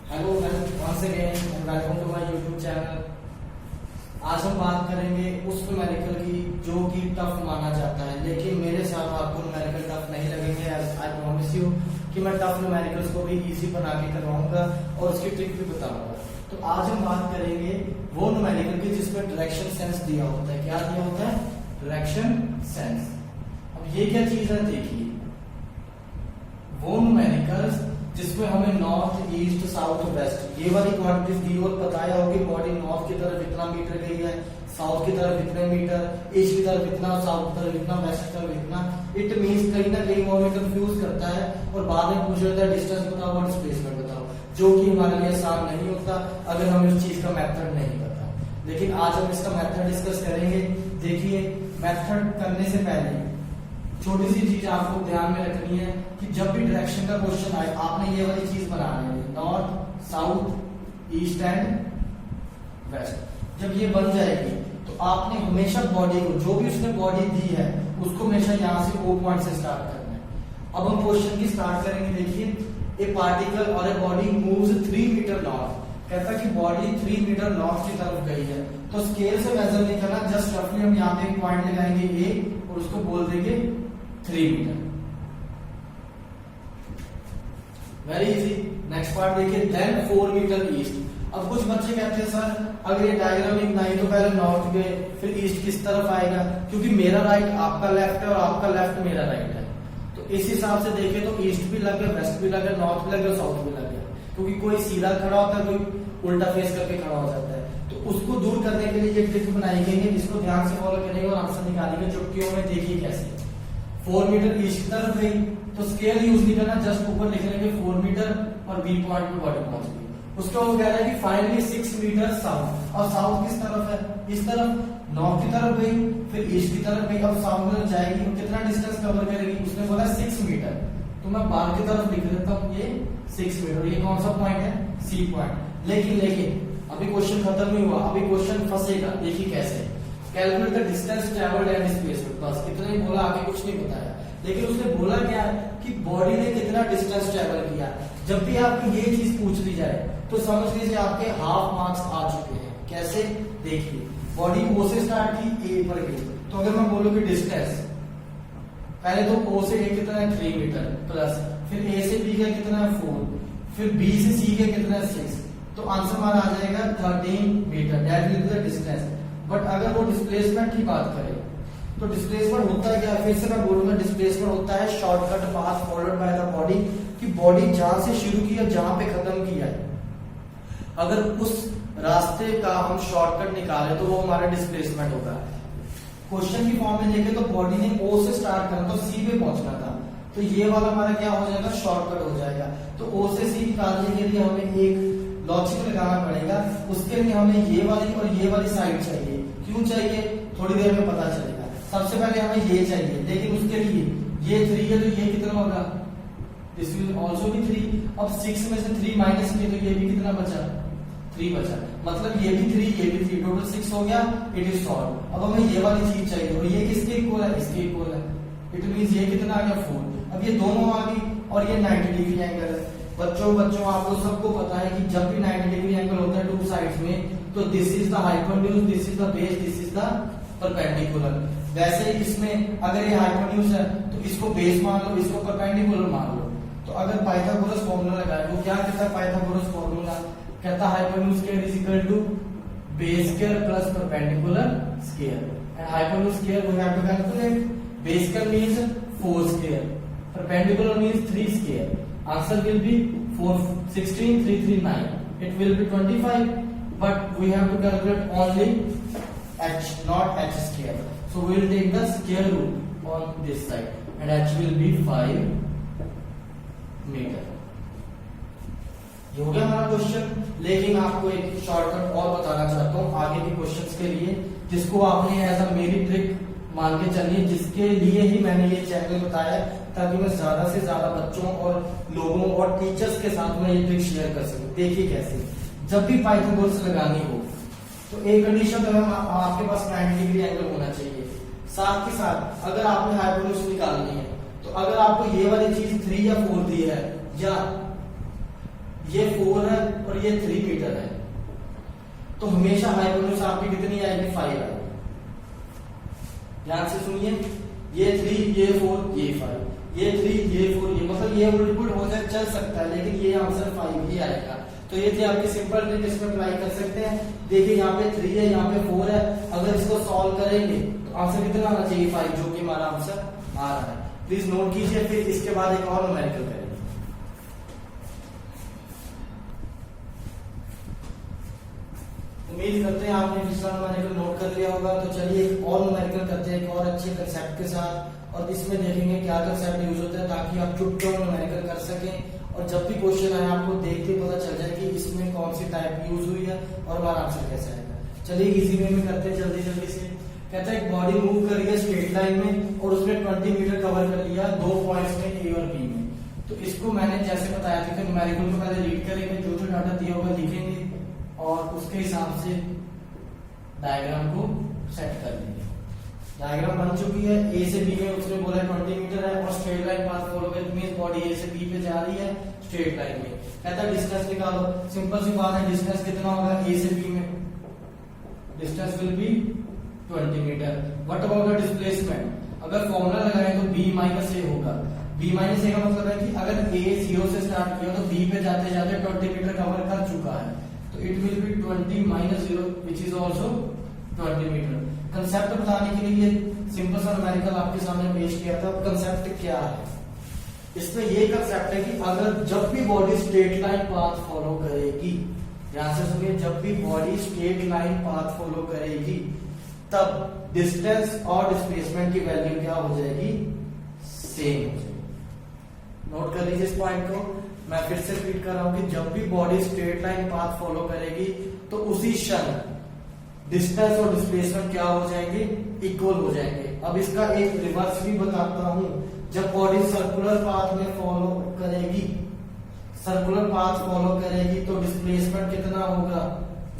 Hello once again welcome to my YouTube channel. आज हम बात करेंगे उस न्यूमेरिकल की जो कि टफ माना जाता है, लेकिन मेरे साथ आपको न्यूमेरिकल टफ नहीं लगेंगे। आई प्रॉमिस यू कि मैं टफ न्यूमेरिकल्स को भी इजी बना के करवाऊंगा और उसकी ट्रिक भी बताऊंगा। तो आज हम बात करेंगे वो न्यूमेरिकल की जिसमें डायरेक्शन सेंस दिया होता है। क्या दिया होता है? Direction sense. अब ये क्या चीज है? देखिए, वो न्यूमेरिकल्स जिसमें हमें नॉर्थ, ईस्ट, साउथ, वेस्ट ये वाली क्वांटिटीज दी और बताया हो कि बॉडी नॉर्थ की तरफ इतना मीटर गई है, साउथ की तरफ इतने मीटर, ईस्ट की तरफ इतना, साउथ की तरफ इतना, वेस्ट की तरफ इतना। इट मींस कहीं ना कहीं वो हमें कंफ्यूज करता है और बाद में पूछ लेता है डिस्टेंस बताओ और डिस्प्लेसमेंट बताओ, जो कि हमारे लिए आसान नहीं होता अगर हम इस चीज का मेथड नहीं पता। लेकिन आज हम इसका मेथड डिस्कस करेंगे। देखिए, मेथड करने से पहले छोटी सी चीज आपको ध्यान में रखनी है कि जब भी डायरेक्शन का क्वेश्चन आए आपने ये वाली चीज बनानी है, north, south, east and west. जब ये बन जाएगी तो आपने हमेशा बॉडी को, जो भी उसने बॉडी दी है उसको हमेशा यहाँ से O पॉइंट से स्टार्ट करना है। अब हम क्वेश्चन की स्टार्ट करेंगे। देखिए, ए पार्टिकल और a body moves 3 metre north. कहता है कि बॉडी 3 मीटर नॉर्थ की तरफ गई है, तो स्केल से मेजर नहीं करना, जस्ट रफली हम यहाँ पे एक पॉइंट लगाएंगे ए और उसको बोल देंगे 3 metre. Very easy. Next part देखिए, देन 4 मीटर ईस्ट। अब कुछ बच्चे कहते हैं सर अगर ये डायग्राम लिखना है तो पहले नॉर्थ गए फिर ईस्ट किस तरफ आएगा, क्योंकि मेरा राइट आपका लेफ्ट है और आपका लेफ्ट मेरा राइट है। तो इस हिसाब से देखें तो ईस्ट भी लग गया, वेस्ट भी लग गया, नॉर्थ भी लग गया, साउथ भी लग गया, क्योंकि कोई सीधा खड़ा होता है, कोई उल्टा फेस करके खड़ा हो जाता है। तो उसको दूर करने के लिए ये ट्रिक बनाई गई है, इसको ध्यान से फॉलो करेंगे और आंसर निकालेंगे चुटकियों में। देखिए कैसे। 4 मीटर ईस्ट की तरफ गई तो स्केल यूज नहीं करना, जस्ट ऊपर लिख लेंगे 4 मीटर और बी पॉइंट पे बॉडी पहुंच गई। उसके बाद कह रहा है कि फाइनली 6 मीटर साउथ। और साउथ किस तरफ है? इस तरफ। नॉर्थ की तरफ गई फिर ईस्ट की तरफ गई, अब साउथ में जाएगी तो कितना डिस्टेंस कवर करेगी? उसने बोला 6 मीटर, तो मैं बाहर की तरफ लिख देता हूँ ये 6 मीटर। ये कौन सा पॉइंट है? C point. लेकिन अभी क्वेश्चन खत्म नहीं हुआ, अभी क्वेश्चन फंसेगा। देखिए कैसे। Calculate the distance travelled and displacement. बस इतना ही बोला, आगे कुछ नहीं बताया। लेकिन उसने बोला क्या कि बॉडी ने कितना डिस्टेंस ट्रैवल किया। जब भी आपको ये चीज पूछ ली जाए तो समझ लीजिए आपके हाफ मार्क्स आ चुके हैं। कैसे? देखिए, बॉडी O से स्टार्ट की, ए पर गई, तो अगर मैं बोलूं कि डिस्टेंस पहले तो O से A कितना है? 3 मीटर प्लस, फिर A से B का कितना है? 4, फिर B से C का कितना है? 6, तो आंसर हमारा आ जाएगा 13 metre. That will be the distance. But अगर वो डिस्प्लेसमेंट की बात करें तो डिस्प्लेसमेंट होता है क्या? फिर से मैं बोलूंगा, डिस्प्लेसमेंट होता है shortcut path followed by the body, कि बॉडी जहां से शुरू किया जहां पे खत्म किया है, अगर उस रास्ते का हम शॉर्टकट निकाले तो वो हमारा डिस्प्लेसमेंट होगा। क्वेश्चन की फॉर्म में देखें तो बॉडी ने O से स्टार्ट करना, तो C पे पहुंचना था, तो ये वाला हमारा क्या हो जाएगा? शॉर्टकट हो जाएगा। तो O से C निकालने के लिए हमें एक लॉजिक लगाना पड़ेगा। उसके लिए हमें ये वाली और ये वाली साइड चाहिए। क्यों चाहिए? थोड़ी देर में पता चलेगा। सबसे पहले हमें ये चाहिए, लेकिन उसके लिए ये 3 है तो ये कितना होगा? This will also be 3। अब 6 में से 3 माइनस किए तो ये भी कितना बचा? 3 बचा। मतलब ये भी 3, ये भी 3, टोटल 6 हो गया। It is solve. अब हमें ये वाली चीज चाहिए और ये किसके इक्वल है? इसके इक्वल है। इट मींस ये कितना आ गया? 4। अब ये दोनों आ गई और ये 90 डिग्री एंगल है। बच्चों आप लोग सबको पता है कि जब भी 90 डिग्री एंगल होता है टू साइड्स में, तो this is the hypotenuse, this is the base, this is the perpendicular. वैसे इसमें अगर ये हाइपोटेन्यूज है तो इसको बेस मान लो, इसको परपेंडिकुलर मान लो। तो अगर पाइथागोरस फॉर्मूला लगाए, वो क्या कहता है? पाइथागोरस फॉर्मूला कहता है hypotenuse square is equal to base square plus perpendicular square, and hypotenuse square we have to calculate. Base square means 4 square, perpendicular means 3 square. Answer will be 4, 16, 3, 3, 9. It will be 25, but we have to calculate only h, not h square. So we will take the square root on this side, and h will be 5 metre. ये हो गया हमारा question. लेकिन आपको एक shortcut और बताना चाहता हूँ आगे के क्वेश्चंस के लिए, जिसको आपने एज अ मेरी ट्रिक मान के चलिए, जिसके लिए ही मैंने ये चैनल बताया, ताकि मैं ज्यादा से ज्यादा बच्चों और लोगों और टीचर्स के साथ में ये ट्रिक शेयर कर सकूं। देखिए कैसे। जब भी पाइथागोरस लगानी हो तो एक कंडीशन तो आपके पास 90 डिग्री एंगल होना चाहिए। साथ के साथ अगर आपने हाइपोटेन्यूज निकालनी है तो अगर आपको ये वाली चीज 3 या 4 दी है, या ये 4 है ये 3 मीटर है, तो हमेशा हाइपोटेन्यूज आपकी कितनी आएगी, 5 आएगी। ध्यान से सुनिए, ये 3, ये 4, ये 5, ये 3, ये 4, ये मतलब ये उल्ट हो जाए चल सकता है, लेकिन ये आंसर 5 ही आएगा। तो ये थी आपकी सिंपल ट्रिक, इसमें अप्लाई कर सकते हैं। देखिए यहाँ पे 3 है, यहाँ पे 4 है, अगर इसको सॉल्व करेंगे तो आंसर कितना आना चाहिए, 5, जो कि हमारा आंसर आ रहा है। प्लीज नोट कीजिए, फिर इसके बाद एक और न्यूमेरिकल करेंगे। उम्मीद करते हैं आपने पिछला न्यूमेरिकल नोट कर लिया होगा। तो चलिए एक और न्यूमेरिकल करते हैं, एक और अच्छे कंसेप्ट के साथ, और इसमें देखेंगे क्या कंसेप्ट यूज होता है, ताकि आप चुटकियों में न्यूमेरिकल कर सकें, और जब भी क्वेश्चन आए आपको देख के पता चल जाए कि इसमें कौन सी टाइप यूज हुई है और हमारा आंसर कैसा आएगा। चलिए इजी वे में करते हैं जल्दी जल्दी से। कहता है एक बॉडी मूव कर रही है स्ट्रेट लाइन में और उसने 20 मीटर कवर कर लिया 2 पॉइंट्स में, ए और बी में। तो इसको मैंने जैसे बताया था कि न्यूमेरिकल को पहले रीड करेंगे, जो जो डाटा दिया होगा लिखेंगे और उसके हिसाब से डायग्राम को सेट कर लेंगे। डायग्राम बन चुकी है, ए से बी में उसने बोला 20 मीटर है और स्ट्रेट लाइन पाथ फॉलो कर, मींस बॉडी ए से बी पे जा रही है स्ट्रेट लाइन में। कहता है डिस्टेंस निकालो, सिंपल सी बात है, डिस्टेंस कितना होगा ए से बी में, distance will be 20 metre. What about the displacement, अगर फॉर्मूला लगाएं तो b माइनस ए होगा। b माइनस ए का मतलब है कि अगर a 0 से स्टार्ट किया तो b पे जाते जाते 20 मीटर कवर कर चुका है, तो it will be 20 minus 0 which is also 20 metre. Concept बताने के लिए सिंपल सा न्यूमेरिकल आपके सामने पेश किया था। कंसेप्ट क्या है, इसमें ये कंसेप्ट है कि अगर जब भी body straight line path follow करेगी, ध्यान से सुनिए, जब भी body straight line path follow करेगी तब डिस्टेंस और डिस्प्लेसमेंट की वैल्यू क्या हो जाएगी, सेम हो जाएगी। नोट कर लीजिए इस पॉइंट को, मैं फिर से रिपीट कर रहा हूं कि जब भी body straight line path follow करेगी तो उसी क्षण डिस्टेंस और डिस्प्लेसमेंट क्या हो जाएंगे, इक्वल हो जाएंगे। अब इसका एक रिवर्स भी बताता हूं, जब बॉडी सर्कुलर पाथ में फॉलो करेगी, सर्कुलर पाथ फॉलो करेगी तो डिस्प्लेसमेंट कितना होगा,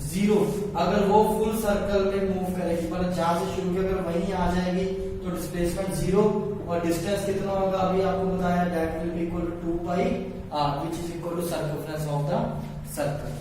0। अगर वो फुल सर्कल में मूव करेगी, मतलब जहां से शुरू किया अगर वहीं आ जाएगी तो डिस्प्लेसमेंट 0 और डिस्टेंस कितना होगा, अभी आपको बताया, that will be equal to 2 pi r which is equal to circumference of the circle.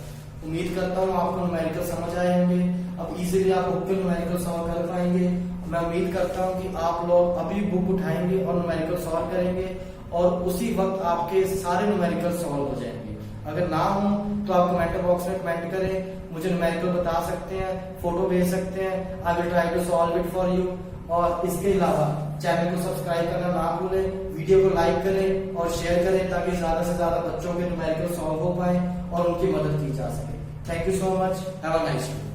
उम्मीद करता हूं आपको न्यूमेरिकल समझ आए होंगे। अब इजीली आप बुक के न्यूमेरिकल सॉल्व कर पाएंगे। मैं उम्मीद करता हूं कि आप लोग अभी बुक उठाएंगे और न्यूमेरिकल सॉल्व करेंगे और उसी वक्त आपके सारे न्यूमेरिकल सॉल्व हो जाएंगे। अगर ना हो तो आप कमेंट बॉक्स में कमेंट करें, मुझे न्यूमेरिकल बता सकते हैं, फोटो भेज सकते हैं, I will try to solve it for you. और इसके अलावा चैनल को सब्सक्राइब करना ना भूलें, वीडियो को लाइक करें और शेयर करें ताकि ज्यादा से ज्यादा बच्चों के न्यूमेरिकल सॉल्व हो पाए और उनकी मदद की जा सके। Thank you so much, have a nice day.